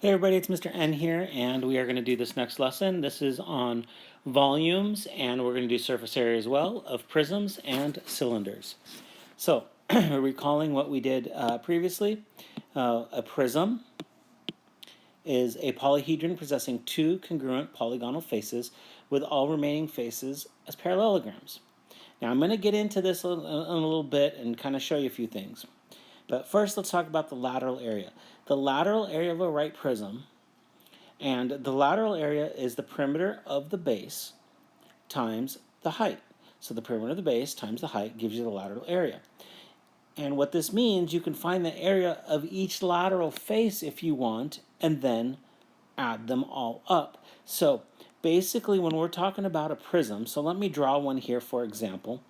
Hey everybody, it's Mr. N here, and we are going to do this next lesson. This is on volumes, and we're going to do surface area as well of prisms and cylinders. So, recalling what we did previously, a prism is a polyhedron possessing two congruent polygonal faces with all remaining faces as parallelograms. Now, I'm going to get into this in a little bit and kind of show you a few things. But first, let's talk about the lateral area. The lateral area of a right prism, and the lateral area is the perimeter of the base times the height. So the perimeter of the base times the height gives you the lateral area. And what this means, you can find the area of each lateral face if you want, and then add them all up. So basically, when we're talking about a prism, so let me draw one here for example.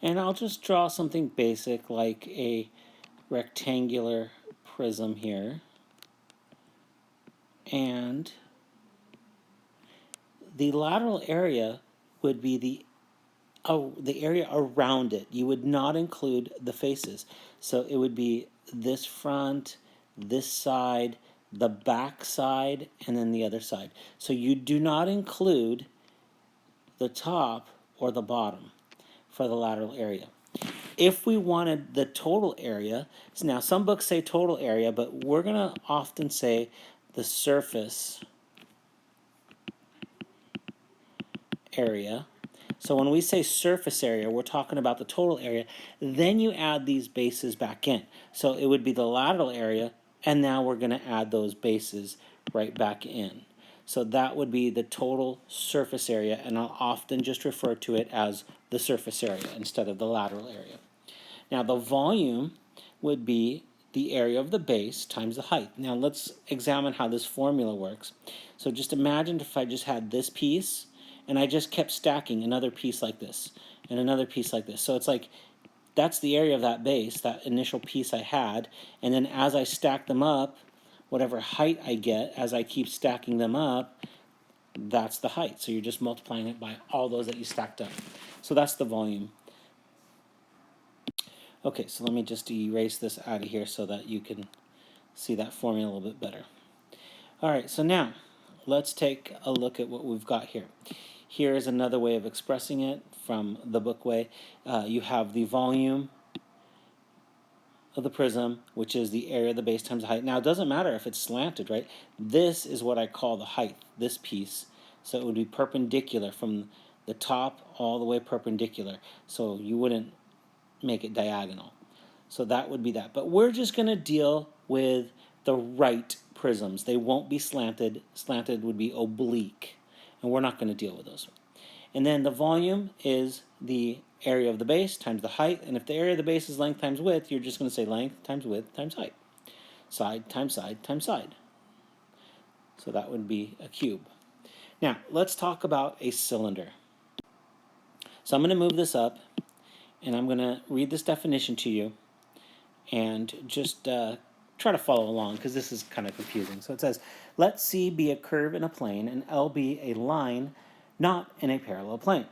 And I'll just draw something basic like a rectangular prism here. And the lateral area would be the area around it. You would not include the faces. So it would be this front, this side, the back side, and then the other side. So you do not include the top or the bottom for the lateral area. If we wanted the total area, so now some books say total area, but we're going to often say the surface area. So when we say surface area, we're talking about the total area. Then you add these bases back in. So it would be the lateral area, and now we're going to add those bases right back in. So that would be the total surface area, and I'll often just refer to it as the surface area instead of the lateral area. Now the volume would be the area of the base times the height. Now let's examine how this formula works. So just imagine if I just had this piece, and I just kept stacking another piece like this, and another piece like this. So it's like, that's the area of that base, that initial piece I had, and then as I stack them up, whatever height I get as I keep stacking them up, that's the height. So you're just multiplying it by all those that you stacked up. So that's the volume. Okay, so let me just erase this out of here so that you can see that formula a little bit better. All right, so now let's take a look at what we've got here. Here is another way of expressing it from the book way. You have the volume of the prism, which is the area of the base times the height. Now, it doesn't matter if it's slanted, right? This is what I call the height, this piece. So it would be perpendicular from the top all the way perpendicular. So you wouldn't make it diagonal. So that would be that. But we're just going to deal with the right prisms. They won't be slanted. Slanted would be oblique. And we're not going to deal with those. And then the volume is the area of the base times the height. And if the area of the base is length times width, you're just going to say length times width times height. Side times side times side. So that would be a cube. Now, let's talk about a cylinder. So I'm going to move this up, and I'm going to read this definition to you, and just try to follow along because this is kind of confusing. So it says, let C be a curve in a plane and L be a line not in a parallel plane.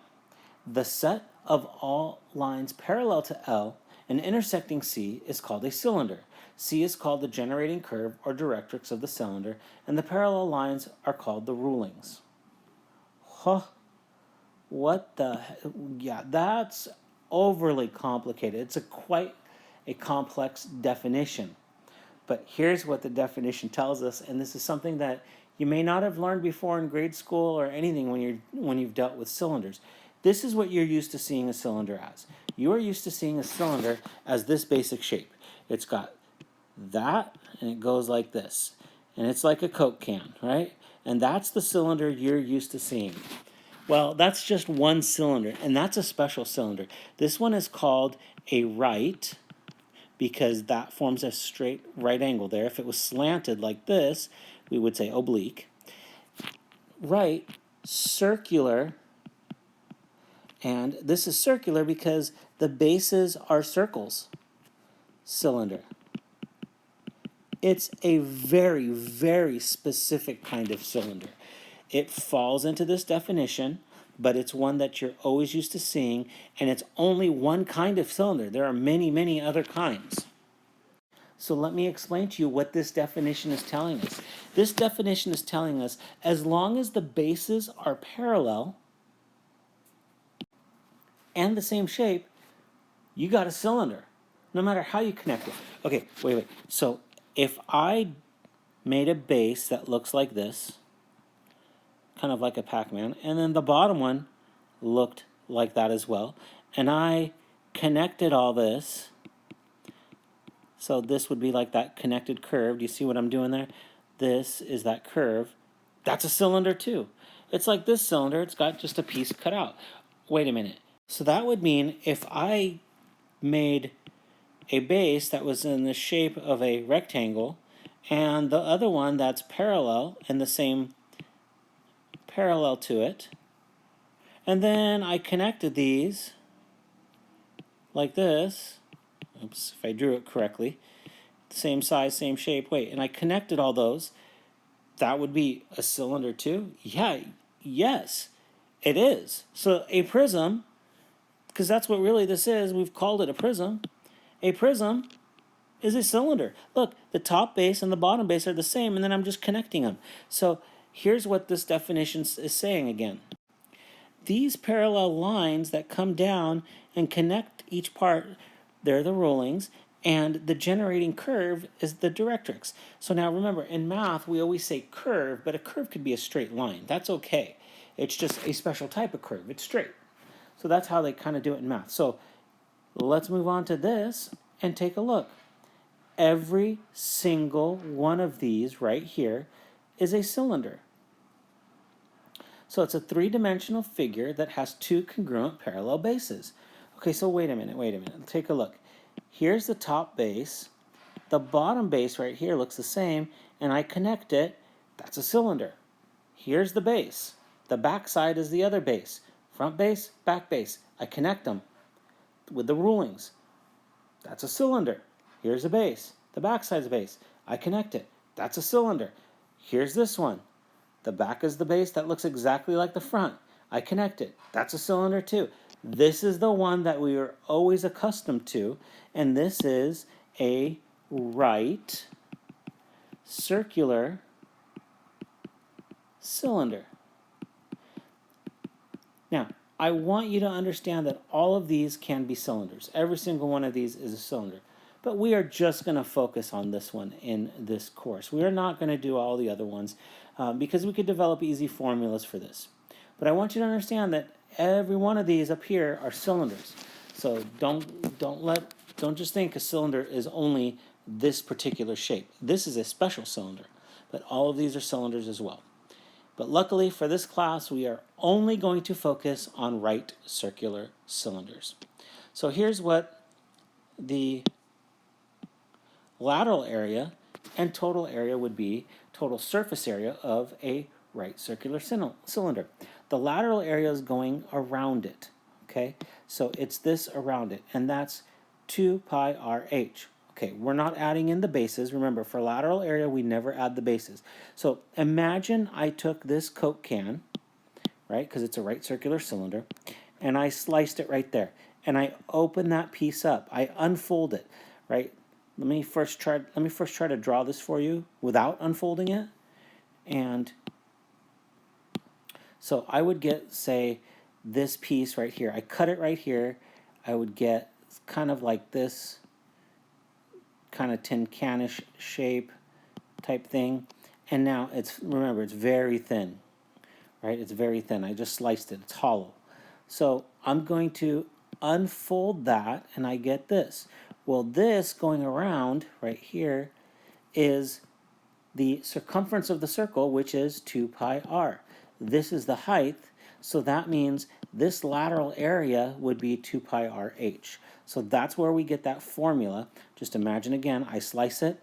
The set of all lines parallel to L and intersecting C is called a cylinder. C is called the generating curve or directrix of the cylinder, and the parallel lines are called the rulings. Huh. What the? Yeah, that's overly complicated. It's quite a complex definition. But here's what the definition tells us, and this is something that you may not have learned before in grade school or anything when you've dealt with cylinders. This is what you're used to seeing a cylinder as. You are used to seeing a cylinder as this basic shape. It's got that, and it goes like this. And it's like a Coke can, right? And that's the cylinder you're used to seeing. Well, that's just one cylinder, and that's a special cylinder. This one is called a right, because that forms a straight right angle there. If it was slanted like this, we would say oblique. Right, circular, and this is circular because the bases are circles. Cylinder. It's a very, very specific kind of cylinder. It falls into this definition, but it's one that you're always used to seeing, and it's only one kind of cylinder. There are many, many other kinds. So let me explain to you what this definition is telling us. This definition is telling us as long as the bases are parallel and the same shape, you got a cylinder, no matter how you connect it. Okay, wait. So if I made a base that looks like this, kind of like a Pac-Man, and then the bottom one looked like that as well, and I connected all this, so this would be like that connected curve. Do you see what I'm doing there? This is that curve. That's a cylinder too. It's like this cylinder, it's got just a piece cut out. Wait a minute. So that would mean if I made a base that was in the shape of a rectangle and the other one that's parallel and the same parallel to it, and then I connected these like this. Oops, if I drew it correctly. Same size, same shape. Wait, and I connected all those. That would be a cylinder too? Yeah, yes, it is. So a prism, because that's what really this is, we've called it a prism. A prism is a cylinder. Look, the top base and the bottom base are the same, and then I'm just connecting them. So here's what this definition is saying again. These parallel lines that come down and connect each part, they're the rulings, and the generating curve is the directrix. So now remember, in math, we always say curve, but a curve could be a straight line. That's okay. It's just a special type of curve. It's straight. So that's how they kind of do it in math. So let's move on to this and take a look. Every single one of these right here is a cylinder. So it's a three-dimensional figure that has two congruent parallel bases. Okay, so wait a minute. Take a look. Here's the top base. The bottom base right here looks the same, and I connect it. That's a cylinder. Here's the base. The back side is the other base. Front base, back base. I connect them with the rulings. That's a cylinder. Here's the base. The back side's the base. I connect it. That's a cylinder. Here's this one. The back is the base that looks exactly like the front. I connect it. That's a cylinder too. This is the one that we are always accustomed to, and this is a right circular cylinder. Now, I want you to understand that all of these can be cylinders. Every single one of these is a cylinder. But we are just going to focus on this one in this course. We are not going to do all the other ones because we could develop easy formulas for this. But I want you to understand that every one of these up here are cylinders. So don't just think a cylinder is only this particular shape. This is a special cylinder, but all of these are cylinders as well. But luckily for this class, we are only going to focus on right circular cylinders. So here's what the lateral area and total area would be, total surface area of a right circular cylinder. The lateral area is going around it, okay? So it's this around it, and that's 2 pi RH. Okay, we're not adding in the bases. Remember, for lateral area, we never add the bases. So imagine I took this Coke can, right, because it's a right circular cylinder, and I sliced it right there. And I open that piece up. I unfold it, right? Let me first try to draw this for you without unfolding it. And so I would get, say, this piece right here. I cut it right here. I would get kind of like this kind of tin canish shape type thing. And now remember, it's very thin, right? It's very thin. I just sliced it. It's hollow. So I'm going to unfold that, and I get this. Well, this going around right here is the circumference of the circle, which is 2 pi r. This is the height, so that means this lateral area would be 2 pi RH. So that's where we get that formula. Just imagine again, I slice it,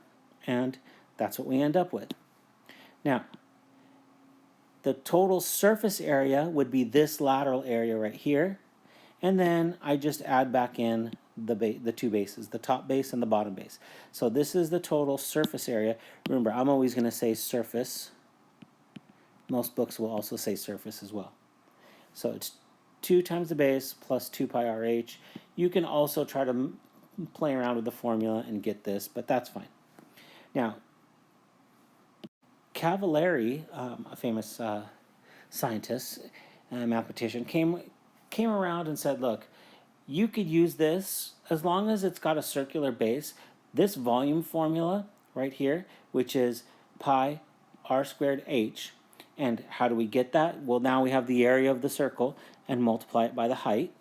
and that's what we end up with. Now, the total surface area would be this lateral area right here, and then I just add back in the two bases, the top base and the bottom base. So this is the total surface area. Remember, I'm always going to say surface. Most books will also say surface as well. So it's 2 times the base plus 2 pi RH. You can also try to play around with the formula and get this, but that's fine. Now, Cavalieri, a famous scientist and mathematician, came around and said, look, you could use this as long as it's got a circular base. This volume formula right here, which is pi r squared h. And how do we get that? Well, now we have the area of the circle and multiply it by the height.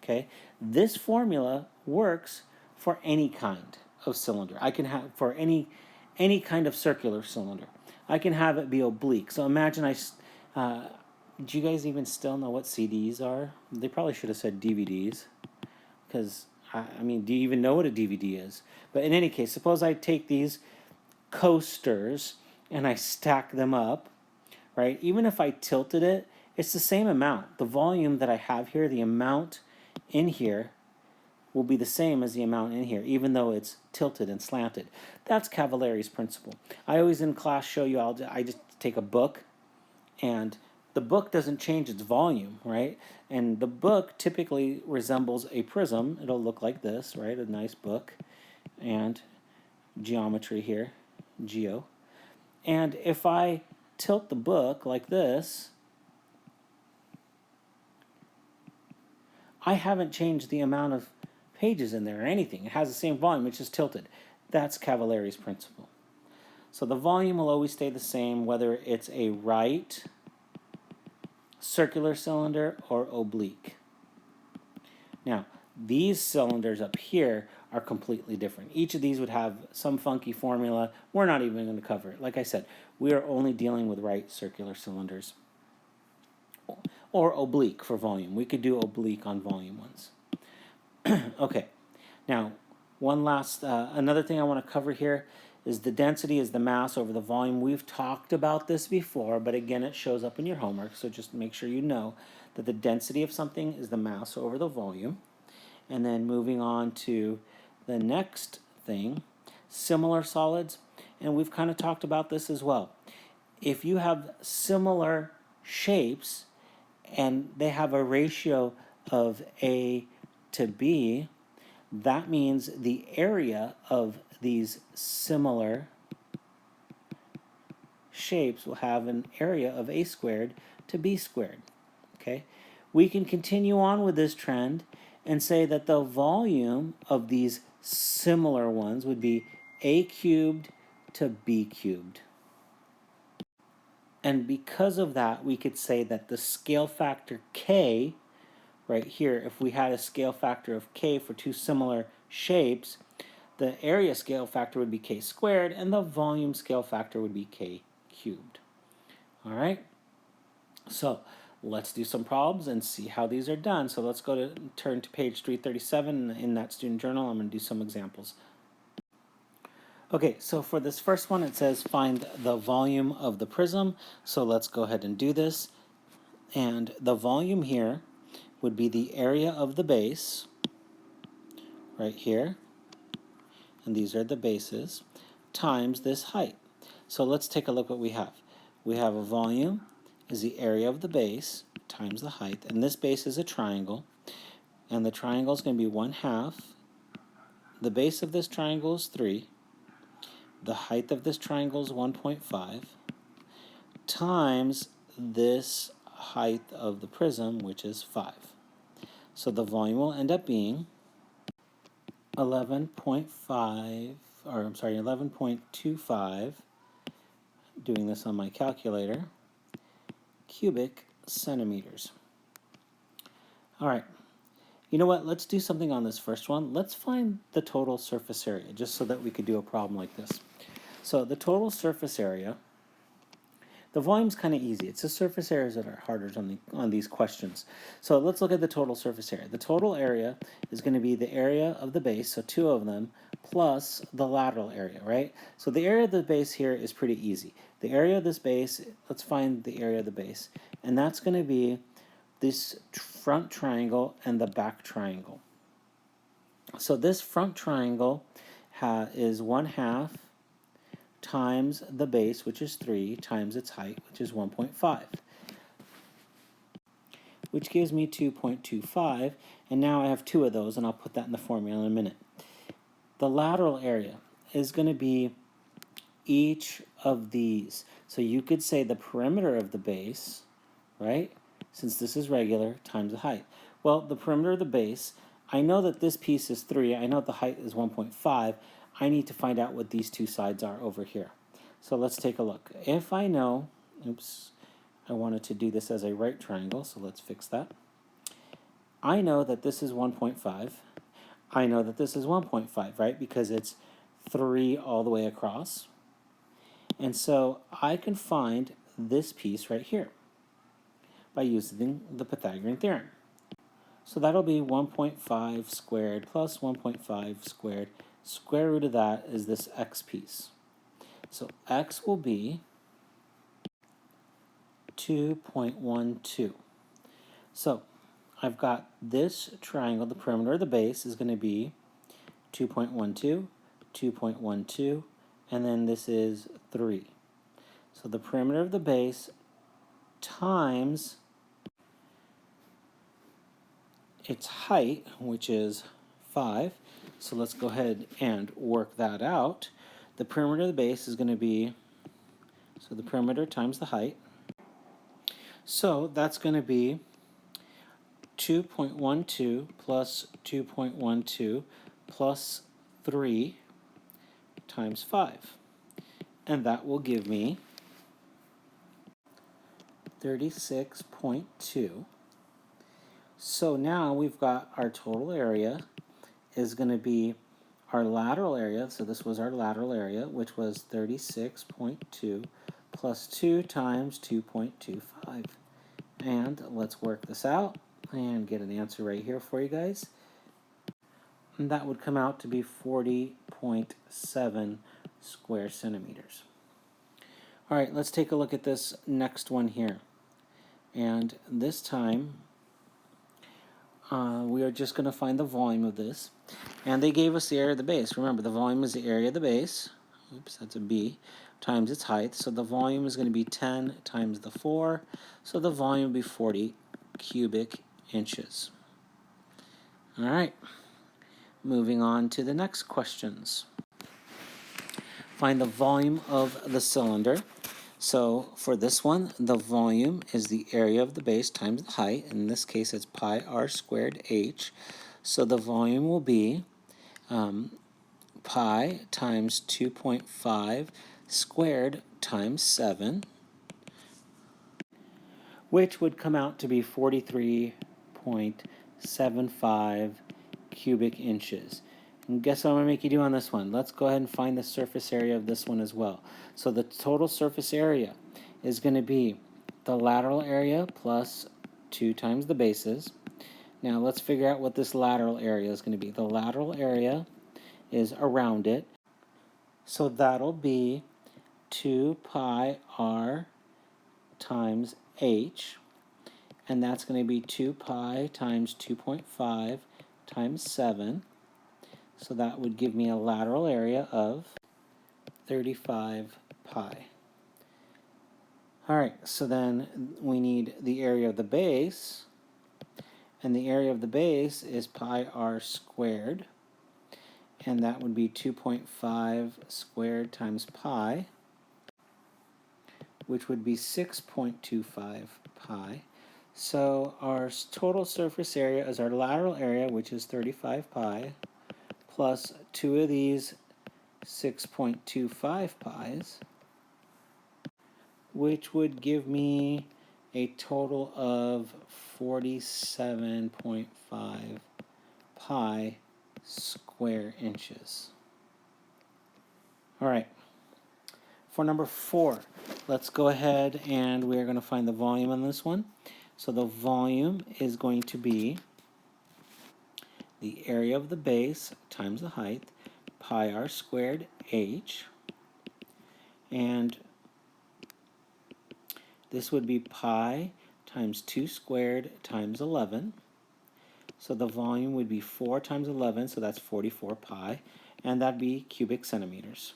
Okay, this formula works for any kind of cylinder. I can have for any kind of circular cylinder. I can have it be oblique. So imagine do you guys even still know what CDs are? They probably should have said DVDs, because I mean, do you even know what a DVD is? But in any case, suppose I take these coasters and I stack them up, right? Even if I tilted it, it's the same amount. The volume that I have here, the amount in here, will be the same as the amount in here, even though it's tilted and slanted. That's Cavalieri's principle. I always in class show you, I just take a book, and the book doesn't change its volume, right? And the book typically resembles a prism. It'll look like this, right? A nice book. And geometry here, geo. And if I tilt the book like this, I haven't changed the amount of pages in there or anything. It has the same volume, it's just tilted. That's Cavalieri's principle. So the volume will always stay the same whether it's a right circular cylinder or oblique. Now, these cylinders up here are completely different. Each of these would have some funky formula. We're not even going to cover it. Like I said, we are only dealing with right circular cylinders. Or oblique for volume. We could do oblique on volume ones. Okay, now one last, another thing I want to cover here is the density is the mass over the volume. We've talked about this before, but again, it shows up in your homework, so just make sure you know that the density of something is the mass over the volume. And then moving on to the next thing, similar solids, and we've kind of talked about this as well. If you have similar shapes and they have a ratio of A to B, that means the area of these similar shapes will have an area of A squared to B squared. Okay, we can continue on with this trend and say that the volume of these similar ones would be A cubed to B cubed. And because of that, we could say that the scale factor K, right here, if we had a scale factor of K for two similar shapes, the area scale factor would be K squared, and the volume scale factor would be K cubed. All right? So let's do some problems and see how these are done. So let's turn to page 337 in that student journal. I'm going to do some examples. Okay, so for this first one, it says find the volume of the prism. So let's go ahead and do this. And the volume here would be the area of the base, right here, and these are the bases, times this height. So let's take a look what we have. We have a volume is the area of the base times the height, and this base is a triangle, and the triangle is going to be 1/2. The base of this triangle is 3. The height of this triangle is 1.5 times this height of the prism, which is 5. So the volume will end up being 11.25, doing this on my calculator, cubic centimeters. All right, you know what, let's do something on this first one. Let's find the total surface area, just so that we could do a problem like this. So the total surface area, the volume's kind of easy. It's the surface areas that are harder on these questions. So let's look at the total surface area. The total area is going to be the area of the base, so 2 of them, plus the lateral area, right? So the area of the base here is pretty easy. The area of this base, let's find the area of the base, and that's going to be this front triangle and the back triangle. So this front triangle is 1/2 times the base, which is 3, times its height, which is 1.5, which gives me 2.25, and now I have 2 of those, and I'll put that in the formula in a minute. The lateral area is going to be each of these. So you could say the perimeter of the base, right? Since this is regular, times the height. Well, the perimeter of the base, I know that this piece is 3. I know the height is 1.5. I need to find out what these two sides are over here. So let's take a look. If I know, oops, I wanted to do this as a right triangle, so let's fix that. I know that this is 1.5. I know that this is 1.5, right? Because it's 3 all the way across. And so I can find this piece right here by using the Pythagorean theorem. So that'll be 1.5 squared plus 1.5 squared. Square root of that is this x piece. So x will be 2.12. So I've got this triangle, the perimeter of the base is going to be 2.12, 2.12, and then this is 3. So the perimeter of the base times its height, which is 5. So let's go ahead and work that out. The perimeter of the base is going to be, so the perimeter times the height. So that's going to be 2.12 plus 2.12 plus 3 times 5. And that will give me 36.2. So now we've got our total area is going to be our lateral area. So this was our lateral area, which was 36.2 plus 2 times 2.25. And let's work this out and get an answer right here for you guys. And that would come out to be 40.7 square centimeters. All right, let's take a look at this next one here. And this time, we are just going to find the volume of this. And they gave us the area of the base. Remember, the volume is the area of the base. Oops, that's a B. Times its height. So the volume is going to be 10 times the 4. So the volume will be 40 cubic inches. All right. Moving on to the next questions. Find the volume of the cylinder. So for this one, the volume is the area of the base times the height. In this case, it's pi r squared h. So the volume will be pi times 2.5 squared times 7, which would come out to be 43.75 cubic inches. And guess what I'm going to make you do on this one? Let's go ahead and find the surface area of this one as well. So the total surface area is going to be the lateral area plus 2 times the bases. Now let's figure out what this lateral area is going to be. The lateral area is around it. So that'll be 2 pi r times h. And that's going to be 2 pi times 2.5 times 7. So that would give me a lateral area of 35 pi. All right, so then we need the area of the base. And the area of the base is pi r squared. And that would be 2.5 squared times pi, which would be 6.25 pi. So our total surface area is our lateral area, which is 35 pi, plus 2 of these 6.25 pi's, which would give me a total of 47.5 pi square inches. All right. For number 4, let's go ahead and we're going to find the volume on this one. So the volume is going to be the area of the base times the height, pi r squared h, and this would be pi times 2 squared times 11. So the volume would be 4 times 11, so that's 44 pi, and that'd be cubic centimeters.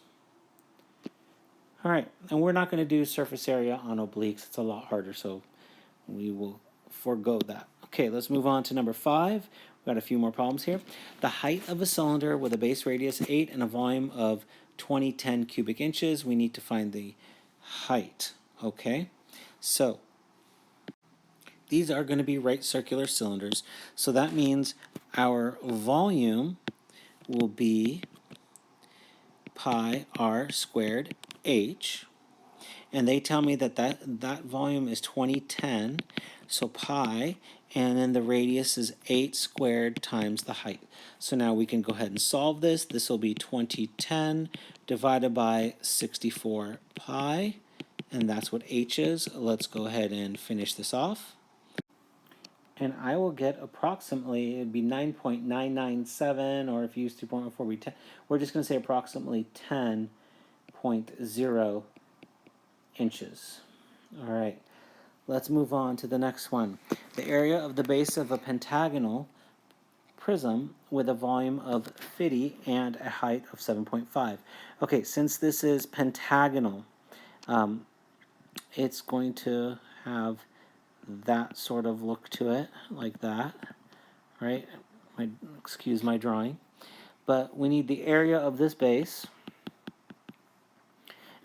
All right, and we're not going to do surface area on obliques. It's a lot harder, so we will forego that. Okay, let's move on to number 5. We've got a few more problems here. The height of a cylinder with a base radius 8 and a volume of 2010 cubic inches. We need to find the height, okay? So these are going to be right circular cylinders. So that means our volume will be pi r squared h. And they tell me that that volume is 2010, so pi, and then the radius is 8 squared times the height. So now we can go ahead and solve this. This will be 2010 divided by 64 pi, and that's what h is. Let's go ahead and finish this off. And I will get approximately, it'd be 9.997, or if you use 2.14, we're just going to say approximately 10.0 inches. All right, let's move on to the next one. The area of the base of a pentagonal prism with a volume of 50 and a height of 7.5. Okay, since this is pentagonal, it's going to have that sort of look to it, like that, right? Excuse my drawing. But we need the area of this base,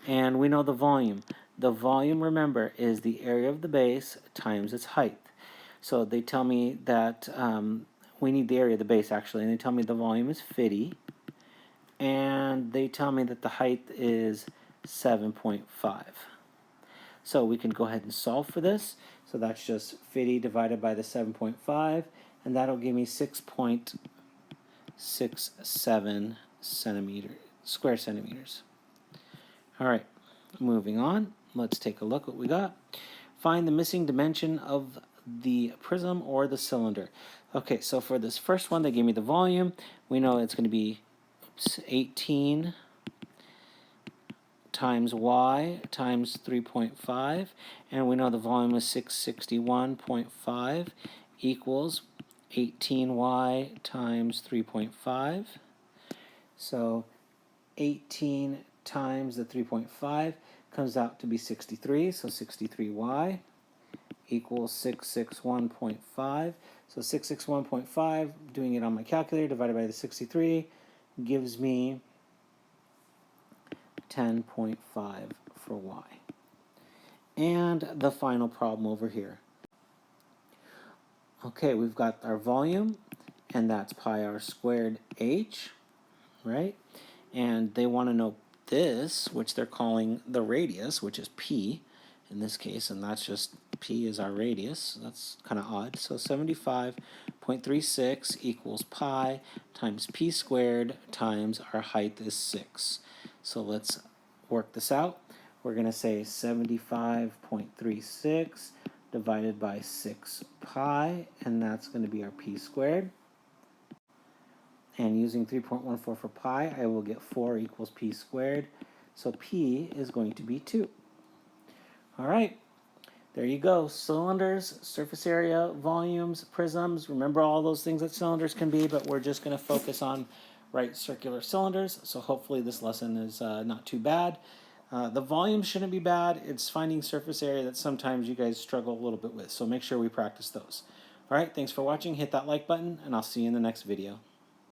and we know the volume. The volume, remember, is the area of the base times its height. So they tell me that we need the area of the base, actually, and they tell me the volume is 50, and they tell me that the height is 7.5. So we can go ahead and solve for this. So that's just 50 divided by the 7.5, and that'll give me 6.67 square centimeters. All right, moving on. Let's take a look what we got. Find the missing dimension of the prism or the cylinder. Okay, so for this first one, they gave me the volume. We know it's going to be 18 times y times 3.5, and we know the volume is 661.5 equals 18y times 3.5. So 18 times the 3.5 comes out to be 63, so 63y equals 661.5. So 661.5, doing it on my calculator, divided by the 63, gives me 10.5 for y. And the final problem over here. Okay, we've got our volume, and that's pi r squared h, right? And they want to know this, which they're calling the radius, which is p in this case, and that's just p is our radius. That's kind of odd. So 75.36 equals pi times p squared times our height is 6. So let's work this out. We're going to say 75.36 divided by 6 pi, and that's going to be our p squared. And using 3.14 for pi, I will get 4 equals p squared. So p is going to be 2. All right, there you go. Cylinders, surface area, volumes, prisms. Remember all those things that cylinders can be, but we're just going to focus on right circular cylinders. So hopefully this lesson is not too bad. The volume shouldn't be bad. It's finding surface area that sometimes you guys struggle a little bit with. So make sure we practice those. All right, thanks for watching. Hit that like button, and I'll see you in the next video.